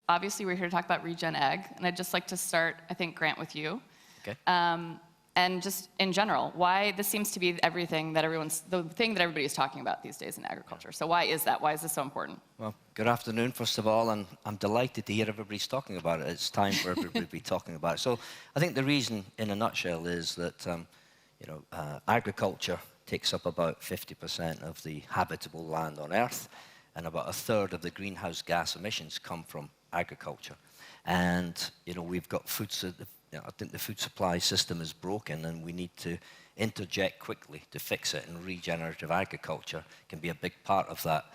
obviously we're here to talk about Regen Ag, and I'd just like to start, I think, Grant, with you. Okay. And just in general, why this seems to be everything that the thing that everybody's talking about these days in agriculture. So why is that? Why is this so important? Well, good afternoon, first of all, and I'm delighted to hear everybody's talking about it. It's time for everybody to be talking about it. So I think the reason, in a nutshell, is that agriculture takes up about 50% of the habitable land on Earth, and about a third of the greenhouse gas emissions come from agriculture. And we've got food. I think the food supply system is broken, and we need to interject quickly to fix it. And regenerative agriculture can be a big part of that.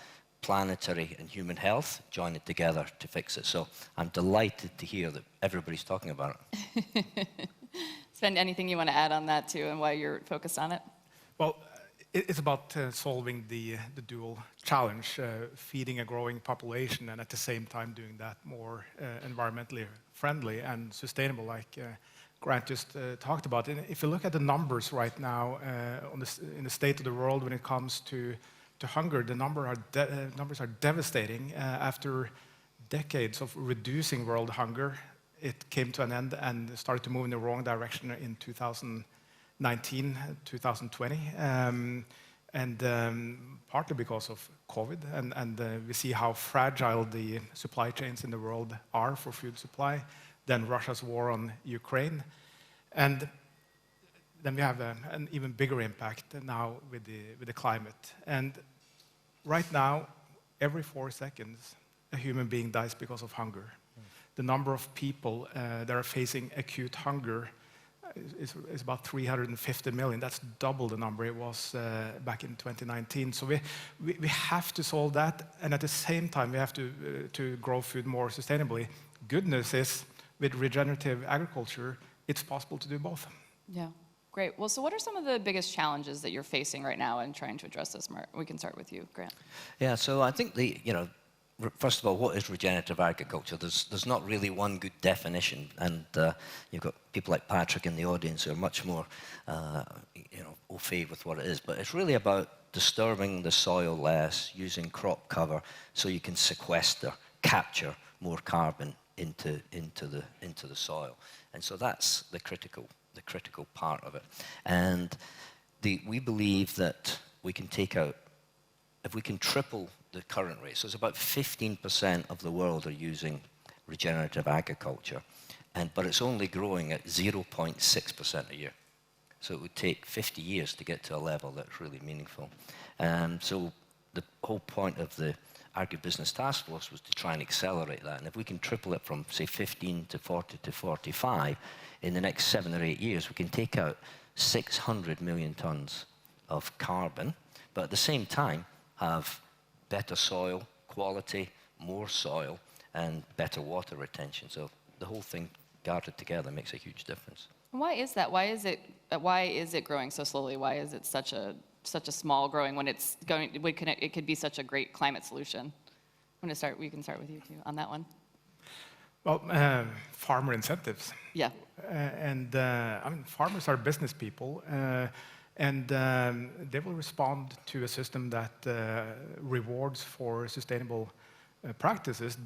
Planetary and human health join it together to fix it. So I'm delighted to hear that everybody's talking about it. Sven, anything you want to add on that too, and why you're focused on it? Well, it's about solving the dual challenge, feeding a growing population and at the same time doing that more environmentally friendly and sustainable, like Grant just talked about. And if you look at the numbers right now in the state of the world when it comes to hunger, the numbers are devastating. After decades of reducing world hunger, it came to an end and started to move in the wrong direction in 2019, 2020, partly because of COVID, and we see how fragile the supply chains in the world are for food supply, then Russia's war on Ukraine, and then we have an even bigger impact now with the climate. And right now, every 4 seconds, a human being dies because of hunger. The number of people that are facing acute hunger is about 350 million. That's double the number it was back in 2019. So we have to solve that, and at the same time we have to grow food more sustainably. Good news is, with regenerative agriculture, it's possible to do both. Yeah, great. Well, so what are some of the biggest challenges that you're facing right now in trying to address this? We can start with you, Grant. Yeah, so I think first of all, what is regenerative agriculture? There's not really one good definition, and you've got people like Patrick in the audience who are much more, au fait with what it is. But it's really about disturbing the soil less, using crop cover, so you can sequester, capture more carbon into the soil. And so that's the critical part of it. And we believe that we can take out, if we can triple the current rate, so it's about 15% of the world are using regenerative agriculture, but it's only growing at 0.6% a year. So it would take 50 years to get to a level that's really meaningful. So the whole point of the Agribusiness Taskforce was to try and accelerate that. And if we can triple it from, say, 15 to 40 to 45, in the next 7 or 8 years, we can take out 600 million tons of carbon, but at the same time have better soil quality, more soil, and better water retention. So the whole thing gathered together makes a huge difference. Why is that? Why is it growing so slowly? Why is it such a small growing when it's going? It could be such a great climate solution. We can start with you too on that one. Well, farmer incentives. Yeah. Farmers are business people. And they will respond to a system that rewards for sustainable practices.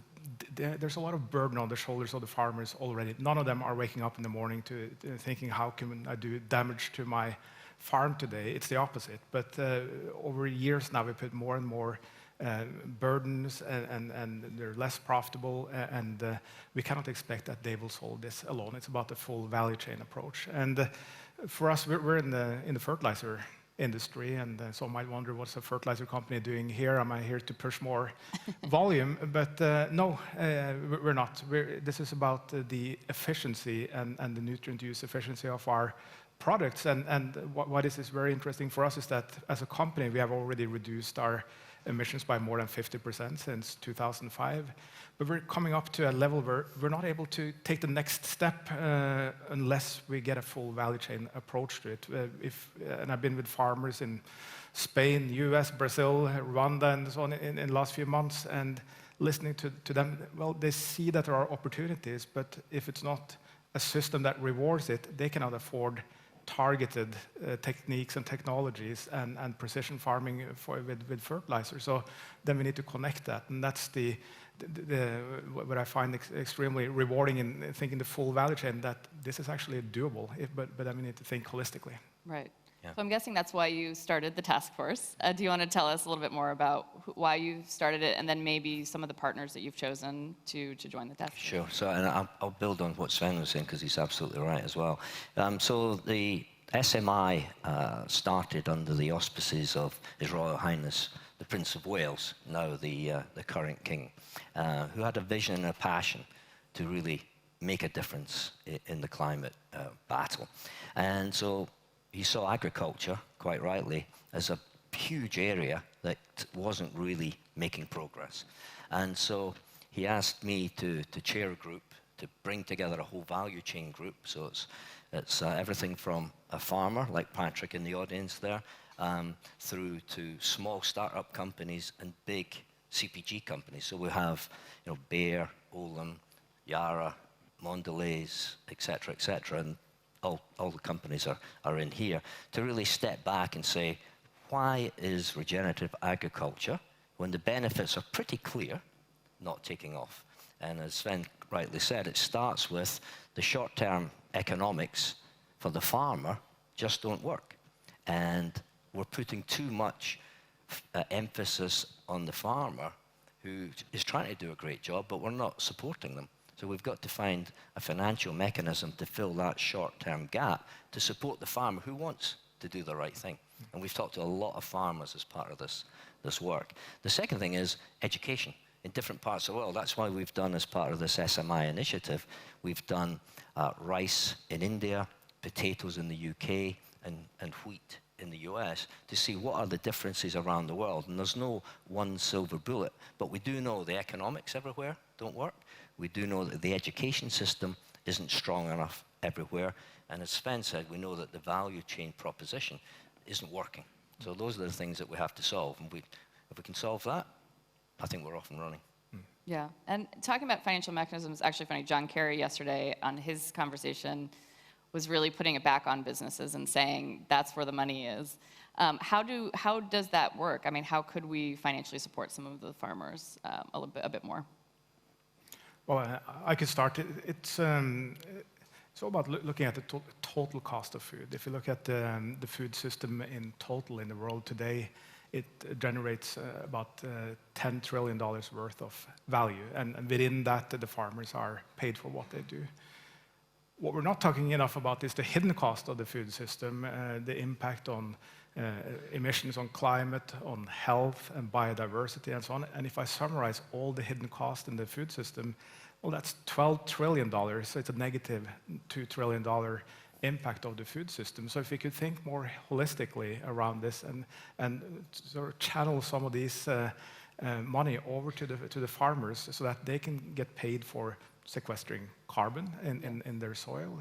There's a lot of burden on the shoulders of the farmers already. None of them are waking up in the morning to thinking, how can I do damage to my farm today? It's the opposite. But over years now, we put more and more burdens, and they're less profitable, and we cannot expect that they will solve this alone. It's about the full value chain approach. And for us, we're in the fertilizer industry, and some might wonder, what's a fertilizer company doing here? Am I here to push more volume? But no, we're not. This is about the efficiency and the nutrient use efficiency of our products. And what is very interesting for us is that as a company, we have already reduced our emissions by more than 50% since 2005. But we're coming up to a level where we're not able to take the next step unless we get a full value chain approach to it. And I've been with farmers in Spain, US, Brazil, Rwanda, and so on in the last few months, and listening to them, well, they see that there are opportunities, but if it's not a system that rewards it, they cannot afford targeted techniques and technologies and precision farming with fertilizer. So then we need to connect that, and that's the what I find extremely rewarding in thinking the full value chain, that this is actually doable, but I mean, need to think holistically. Right. Yeah. So I'm guessing that's why you started the task force. Do you want to tell us a little bit more about why you started it, and then maybe some of the partners that you've chosen to join the task force? Sure. So, and I'll build on what Sven was saying, because he's absolutely right as well. So the SMI started under the auspices of His Royal Highness the Prince of Wales, now the current king, who had a vision and a passion to really make a difference in the climate battle. And so he saw agriculture, quite rightly, as a huge area that wasn't really making progress. And so he asked me to chair a group, to bring together a whole value chain group. So it's everything from a farmer, like Patrick in the audience there, through to small startup companies and big CPG companies. So we have, Bayer, Olin, Yara, Mondelez, et cetera, and all the companies are in here, to really step back and say, why is regenerative agriculture, when the benefits are pretty clear, not taking off? And as Sven rightly said, it starts with the short-term economics for the farmer just don't work. And we're putting too much emphasis on the farmer, who is trying to do a great job, but we're not supporting them. So we've got to find a financial mechanism to fill that short-term gap to support the farmer who wants to do the right thing. And we've talked to a lot of farmers as part of this work. The second thing is education in different parts of the world. That's why we've done, as part of this SMI initiative, we've done rice in India, potatoes in the UK, and wheat in the US, to see what are the differences around the world. And there's no one silver bullet, but we do know the economics everywhere don't work. We do know that the education system isn't strong enough everywhere. And as Sven said, we know that the value chain proposition isn't working. So those are the things that we have to solve. And if we can solve that, I think we're off and running. Yeah, and talking about financial mechanisms, actually funny, John Kerry yesterday on his conversation was really putting it back on businesses and saying that's where the money is. How does that work? I mean, how could we financially support some of the farmers a bit more? Well, I could start. It's all about looking at the total cost of food. If you look at the food system in total in the world today, it generates about $10 trillion worth of value. And within that, the farmers are paid for what they do. What we're not talking enough about is the hidden cost of the food system, the impact on emissions, on climate, on health and biodiversity and so on. And if I summarize all the hidden costs in the food system, well, that's $12 trillion. So it's a negative $2 trillion impact of the food system. So if we could think more holistically around this and sort of channel some of these money over to the farmers, so that they can get paid for sequestering carbon in their soil.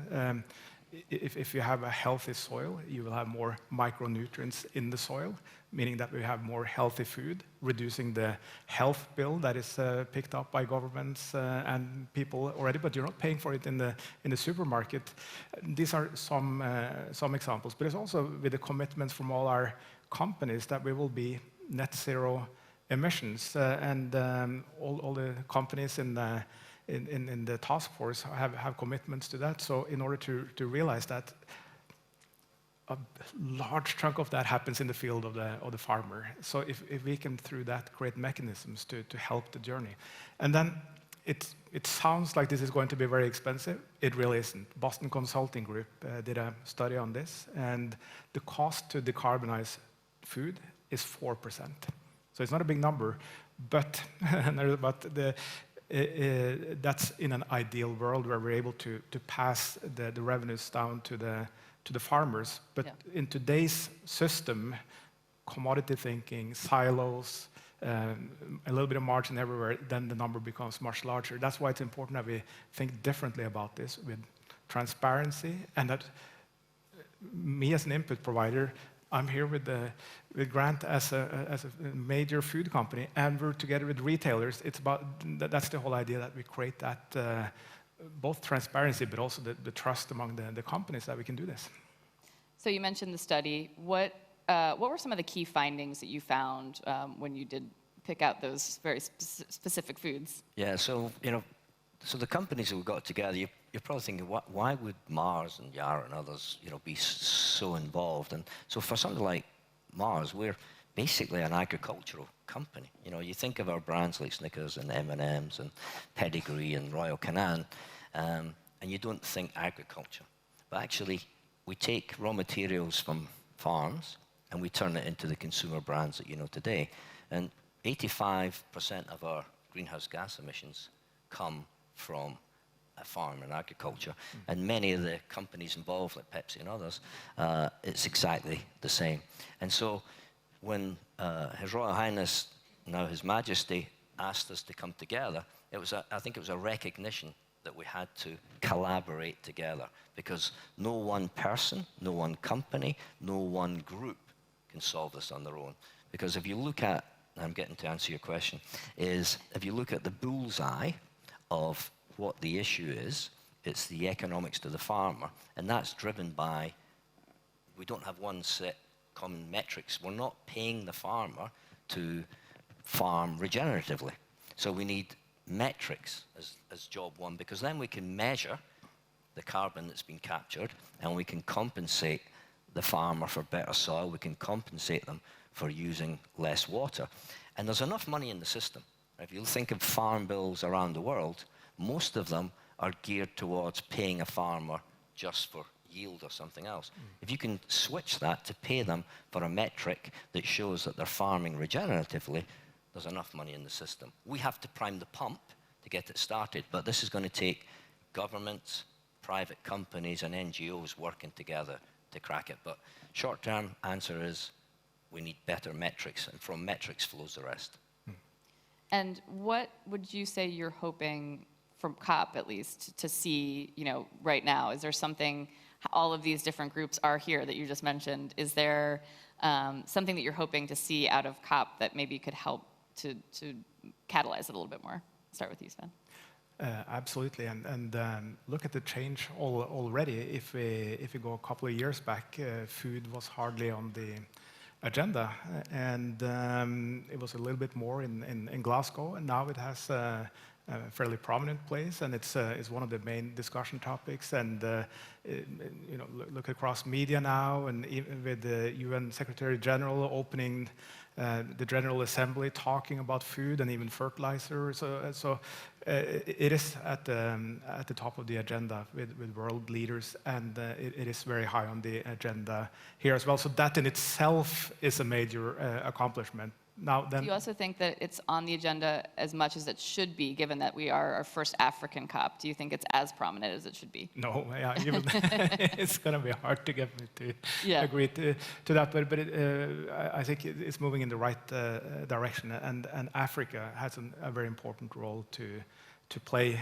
If you have a healthy soil, you will have more micronutrients in the soil, meaning that we have more healthy food, reducing the health bill that is picked up by governments and people already, but you're not paying for it in the supermarket. These are some examples, but it's also with the commitments from all our companies that we will be net zero emissions, and all the companies in the task force have commitments to that. So in order to realize that, a large chunk of that happens in the field of the farmer. So if we can, through that, create mechanisms to help the journey. And then it sounds like this is going to be very expensive. It really isn't. Boston Consulting Group did a study on this, and the cost to decarbonize food is 4%. So it's not a big number, but that's in an ideal world where we're able to pass the revenues down to the farmers. But in today's system, commodity thinking, silos, a little bit of margin everywhere, then the number becomes much larger. That's why it's important that we think differently about this with transparency, and that me as an input provider, I'm here with Grant as a major food company, and we're together with retailers. It's about that's the whole idea, that we create that both transparency, but also the trust among the companies that we can do this. So you mentioned the study. What were some of the key findings that you found when you did pick out those very specific foods? Yeah, so, so the companies that we got together, you're probably thinking, why would Mars and Yara and others, be so involved? And so for something like Mars, we're basically an agricultural company. You think of our brands like Snickers and M&M's and Pedigree and Royal Canin, and you don't think agriculture. But actually, we take raw materials from farms and we turn it into the consumer brands that you know today. And 85% of our greenhouse gas emissions come from a farm and agriculture. And many of the companies involved, like Pepsi and others, it's exactly the same. And so when His Royal Highness, now His Majesty, asked us to come together, I think it was a recognition that we had to collaborate together, because no one person, no one company, no one group can solve this on their own. Because if you look at, and I'm getting to answer your question, is if you look at the bullseye of what the issue is, it's the economics to the farmer, and that's driven by, we don't have one set common metrics. We're not paying the farmer to farm regeneratively. So we need metrics as job one, because then we can measure the carbon that's been captured, and we can compensate the farmer for better soil, we can compensate them for using less water. And there's enough money in the system. If you think of farm bills around the world, most of them are geared towards paying a farmer just for yield or something else. If you can switch that to pay them for a metric that shows that they're farming regeneratively, there's enough money in the system. We have to prime the pump to get it started, but this is going to take governments, private companies, and NGOs working together to crack it. But short-term answer is we need better metrics, and from metrics flows the rest. And what would you say you're hoping from COP, at least, to see, right now? Is there something, all of these different groups are here that you just mentioned. Is there something that you're hoping to see out of COP that maybe could help to catalyze it a little bit more? Start with you, Svein. Absolutely, and look at the change already. If we go a couple of years back, food was hardly on the agenda, and it was a little bit more in Glasgow, and now it has a fairly prominent place, and it's one of the main discussion topics. And look across media now, and even with the UN Secretary General opening the General Assembly, talking about food and even fertilizer. So it is at the top of the agenda with world leaders, and it is very high on the agenda here as well. So that in itself is a major accomplishment. Now, then, do you also think that it's on the agenda as much as it should be, given that we are our first African COP? Do you think it's as prominent as it should be? No, even it's going to be hard to get me to agree to that, but I think it's moving in the right direction, and Africa has a very important role to play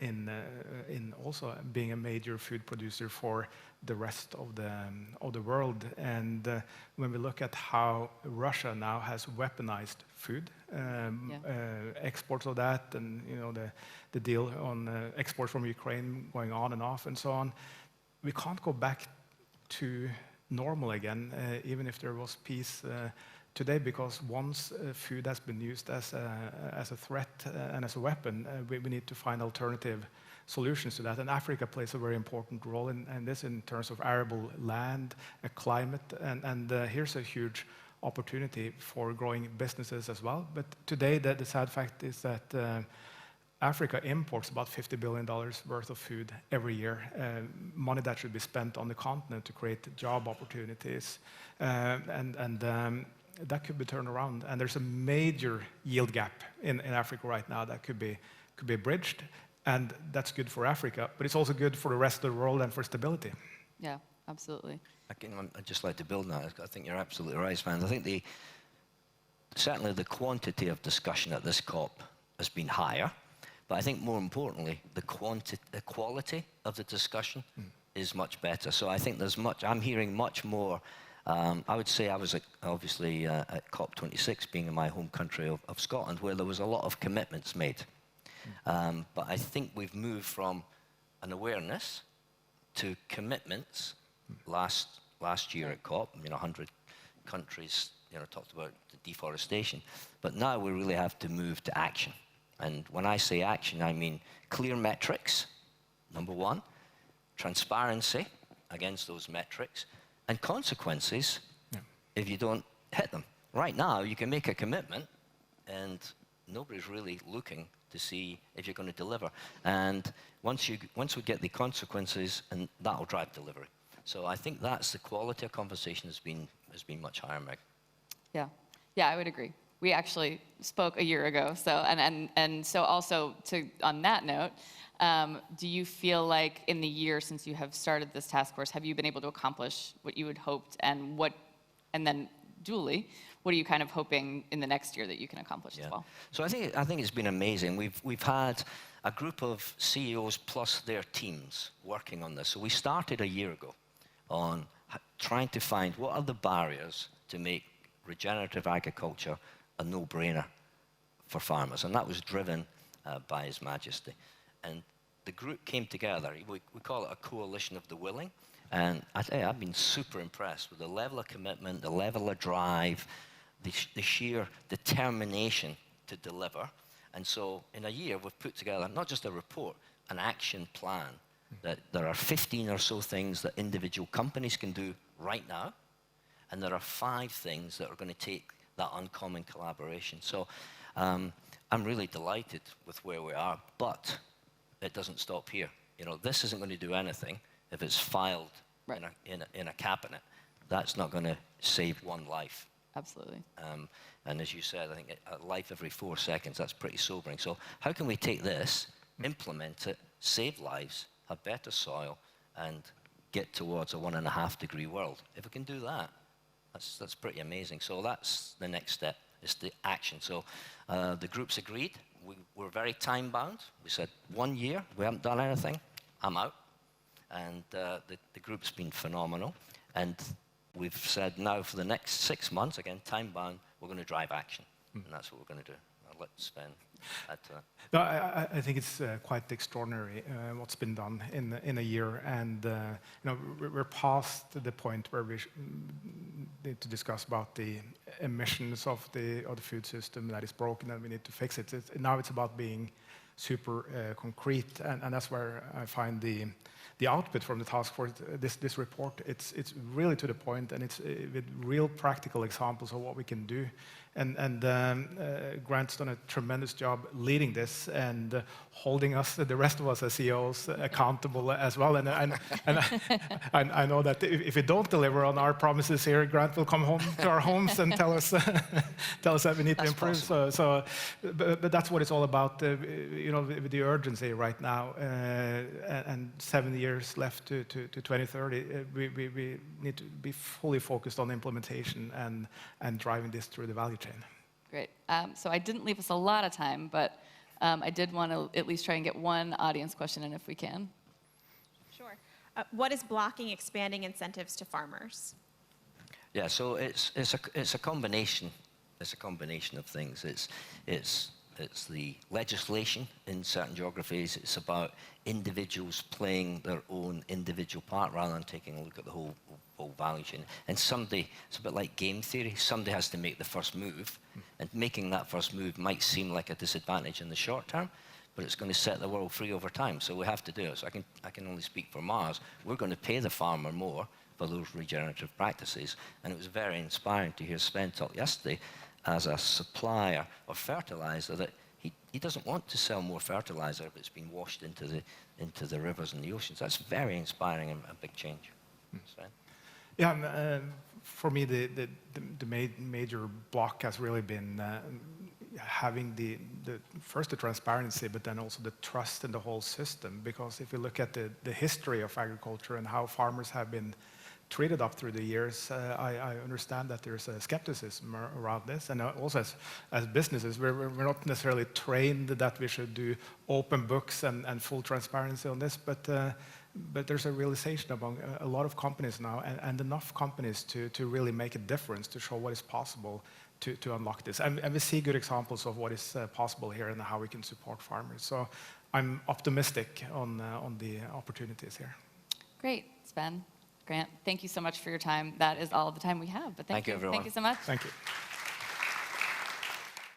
in also being a major food producer for the rest of the world. And when we look at how Russia now has weaponized food, exports of that, and the deal on exports from Ukraine going on and off and so on, we can't go back to normal again, even if there was peace today, because once food has been used as a threat and as a weapon, we need to find alternative solutions to that. And Africa plays a very important role in this, in terms of arable land, climate, and here's a huge opportunity for growing businesses as well. But today, the sad fact is that Africa imports about $50 billion worth of food every year, money that should be spent on the continent to create job opportunities, and that could be turned around. And there's a major yield gap in Africa right now that could be bridged, and that's good for Africa, but it's also good for the rest of the world and for stability. Yeah, absolutely. I'd just like to build on that. I think you're absolutely right, Svein. I think certainly the quantity of discussion at this COP has been higher, but I think more importantly, the quality of the discussion is much better. So I think I'm hearing much more. I would say I was obviously at COP26, being in my home country of Scotland, where there was a lot of commitments made. But I think we've moved from an awareness to commitments last year at COP. 100 countries talked about the deforestation. But now we really have to move to action. And when I say action, I mean clear metrics, number one, transparency against those metrics, and consequences if you don't hit them. Right now, you can make a commitment, and nobody's really looking to see if you're going to deliver. And once we get the consequences, and that'll drive delivery. So I think that's the quality of conversation has been much higher, Meg. Yeah, I would agree. We actually spoke a year ago, so and so also on that note, do you feel like in the year since you have started this task force, have you been able to accomplish what you had hoped, and then dually, what are you kind of hoping in the next year that you can accomplish as well? So I think it's been amazing. We've had a group of CEOs plus their teams working on this. So we started a year ago on trying to find what are the barriers to make regenerative agriculture a no-brainer for farmers, and that was driven by His Majesty. And the group came together. We call it a coalition of the willing. And I tell you, I've been super impressed with the level of commitment, the level of drive, the sheer determination to deliver. And so in a year, we've put together not just a report, an action plan, that there are 15 or so things that individual companies can do right now, and there are 5 things that are going to take that uncommon collaboration. So I'm really delighted with where we are, but it doesn't stop here. This isn't going to do anything if it's filed in a cabinet. That's not going to save one life. Absolutely. And as you said, I think a life every 4 seconds, that's pretty sobering. So how can we take this, implement it, save lives, have better soil, and get towards a 1.5-degree world? If we can do that, that's pretty amazing. So that's the next step, is the action. So the groups agreed. We're very time-bound. We said 1 year, we haven't done anything, I'm out. And the group's been phenomenal. And we've said now for the next 6 months, again, time-bound, we're going to drive action. And that's what we're going to do. I'll let Svein add to that. No, I think it's quite extraordinary what's been done in a year, and we're past the point where we need to discuss about the emissions of the food system that is broken and we need to fix it. Now it's about being super concrete, and that's where I find the output from the task force, this report, it's really to the point, and it's with real practical examples of what we can do. And Grant's done a tremendous job leading this and holding us, the rest of us as CEOs, accountable as well. And I know that if we don't deliver on our promises here, Grant will come home to our homes and tell us that we need to improve. But that's what it's all about, with the urgency right now, and 7 years left to 2030. We need to be fully focused on implementation and driving this through the value chain. Great. So I didn't leave us a lot of time, but I did want to at least try and get one audience question in if we can. Sure. What is blocking expanding incentives to farmers? Yeah, so it's a combination. It's a combination of things. It's the legislation in certain geographies. It's about individuals playing their own individual part rather than taking a look at the whole value chain. And it's a bit like game theory. Somebody has to make the first move, and making that first move might seem like a disadvantage in the short term, but it's going to set the world free over time. So we have to do it. So I can only speak for Mars. We're going to pay the farmer more for those regenerative practices. And it was very inspiring to hear Svein talk yesterday as a supplier of fertilizer that he doesn't want to sell more fertilizer if it's been washed into the rivers and the oceans. That's very inspiring and a big change. Svein? Yeah, for me, the major block has really been having first the transparency, but then also the trust in the whole system. Because if you look at the history of agriculture and how farmers have been treated up through the years, I understand that there's a skepticism around this. And also as businesses, we're not necessarily trained that we should do open books and full transparency on this, but there's a realization among a lot of companies now, and enough companies to really make a difference, to show what is possible to unlock this. And we see good examples of what is possible here and how we can support farmers. So I'm optimistic on the opportunities here. Great, Svein. Grant, thank you so much for your time. That is all the time we have, but Thank you, everyone. Thank you so much. Thank you.